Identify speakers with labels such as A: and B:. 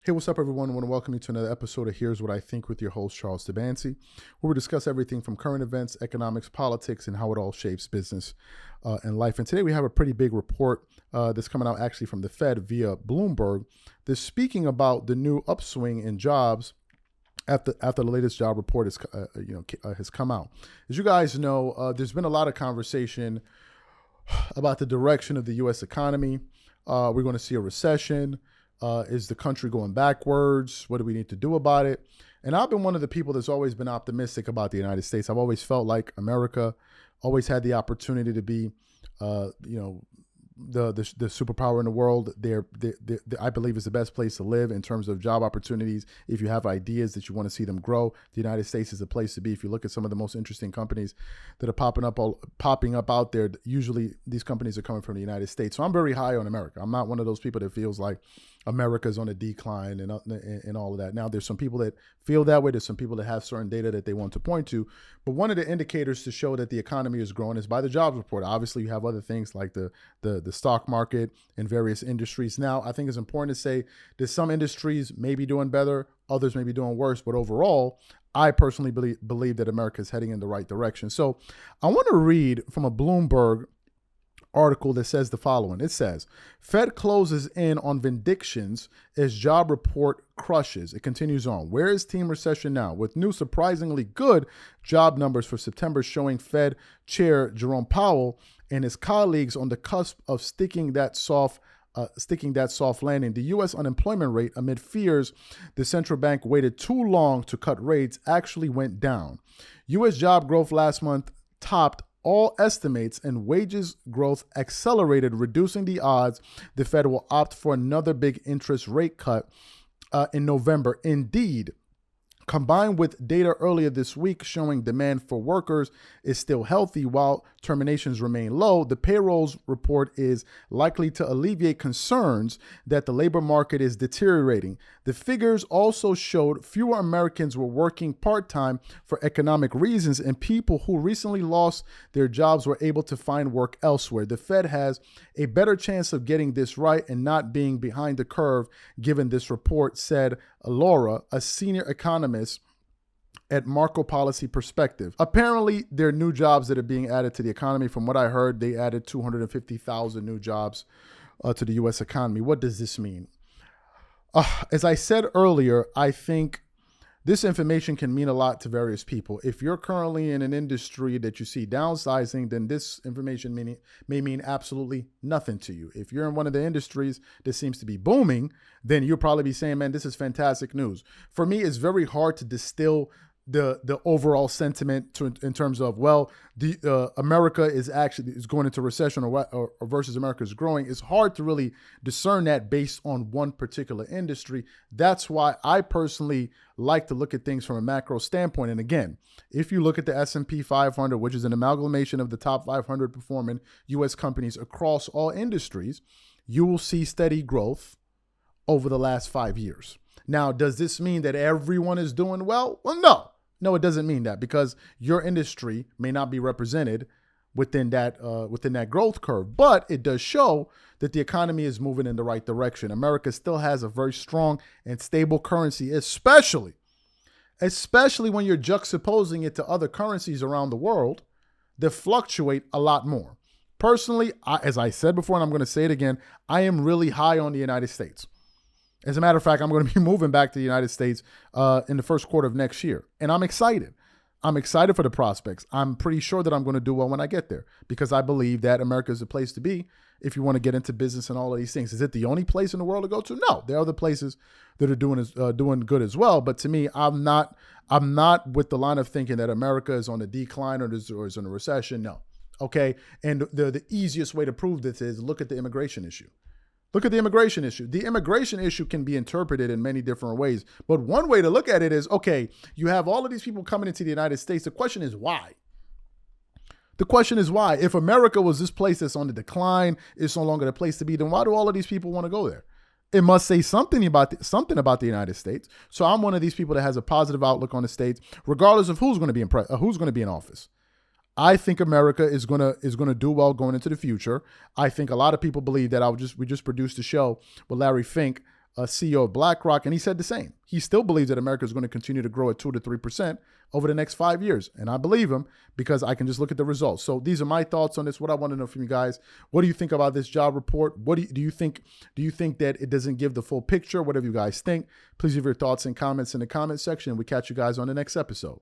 A: Hey, what's up, everyone? I want to welcome you to another episode of Here's What I Think with your host, Charles Tabansi, where we discuss everything from current events, economics, politics, and how it all shapes business and life. And today we have a pretty big report that's coming out actually from the Fed via Bloomberg. They're speaking about the new upswing in jobs after the latest job report has come out. As you guys know, there's been a lot of conversation about the direction of the U.S. economy. We're going to see a recession. Is the country going backwards? What do we need to do about it? And I've been one of the people that's always been optimistic about the United States. I've always felt like America always had the opportunity to be, the superpower in the world. I believe is the best place to live in terms of job opportunities. If you have ideas that you want to see them grow, the United States is the place to be. If you look at some of the most interesting companies that are popping up out there, usually these companies are coming from the United States. So I'm very high on America. I'm not one of those people that feels like America's on a decline and all of that. Now, there's some people that feel that way. There's some people that have certain data that they want to point to. But one of the indicators to show that the economy is growing is by the jobs report. Obviously, you have other things like the stock market and various industries. Now, I think it's important to say that some industries may be doing better, others may be doing worse. But overall, I personally believe that America is heading in the right direction. So I want to read from a Bloomberg article that says the following. It says, Fed closes in on vindictions as job report crushes. It continues on. Where is team recession now? With new surprisingly good job numbers for September showing Fed Chair Jerome Powell and his colleagues on the cusp of sticking that soft landing. The U.S. unemployment rate, amid fears the central bank waited too long to cut rates, actually went down. U.S. job growth last month topped all estimates, and wages growth accelerated, reducing the odds the Fed will opt for another big interest rate cut in November. Indeed, combined with data earlier this week showing demand for workers is still healthy while terminations remain low, the payrolls report is likely to alleviate concerns that the labor market is deteriorating. The figures also showed fewer Americans were working part-time for economic reasons, and people who recently lost their jobs were able to find work elsewhere. The Fed has a better chance of getting this right and not being behind the curve, given this report, said Laura, a senior economist at Marco Policy Perspective. Apparently, there are new jobs that are being added to the economy. From what I heard, they added 250,000 new jobs to the U.S. economy. What does this mean? As I said earlier, I think this information can mean a lot to various people. If you're currently in an industry that you see downsizing, then this information may mean absolutely nothing to you. If you're in one of the industries that seems to be booming, then you'll probably be saying, man, this is fantastic news. For me, it's very hard to distill the overall sentiment in terms of, well, America is going into recession or versus America is growing. It's hard to really discern that based on one particular industry. That's why I personally like to look at things from a macro standpoint. And again, if you look at the S&P 500, which is an amalgamation of the top 500 performing U.S. companies across all industries, you will see steady growth over the last 5 years. Now, does this mean that everyone is doing well? Well, no. No, it doesn't mean that, because your industry may not be represented within that growth curve, but it does show that the economy is moving in the right direction. America still has a very strong and stable currency, especially when you're juxtaposing it to other currencies around the world that fluctuate a lot more. Personally, as I said before, and I'm going to say it again, I am really high on the United States. As a matter of fact, I'm going to be moving back to the United States in the first quarter of next year. And I'm excited. I'm excited for the prospects. I'm pretty sure that I'm going to do well when I get there, because I believe that America is the place to be if you want to get into business and all of these things. Is it the only place in the world to go to? No, there are other places that are doing good as well. But to me, I'm not with the line of thinking that America is on a decline or is in a recession. No. Okay. And the easiest way to prove this is look at the immigration issue. Look at the immigration issue. The immigration issue can be interpreted in many different ways. But one way to look at it is, okay, you have all of these people coming into the United States. The question is why? The question is why? If America was this place that's on the decline, it's no longer the place to be, then why do all of these people want to go there? It must say something about the United States. So I'm one of these people that has a positive outlook on the states, regardless of who's going to be in office. I think America is gonna do well going into the future. I think a lot of people believe that we just produced a show with Larry Fink CEO of BlackRock, and he said the same. He still believes that America is going to continue to grow at 2 to 3% over the next 5 years. And I believe him because I can just look at the results. So these are my thoughts on this. What I want to know from you guys, what do you think about this job report? What do you think? Do you think that it doesn't give the full picture? Whatever you guys think, please leave your thoughts and comments in the comment section. We catch you guys on the next episode.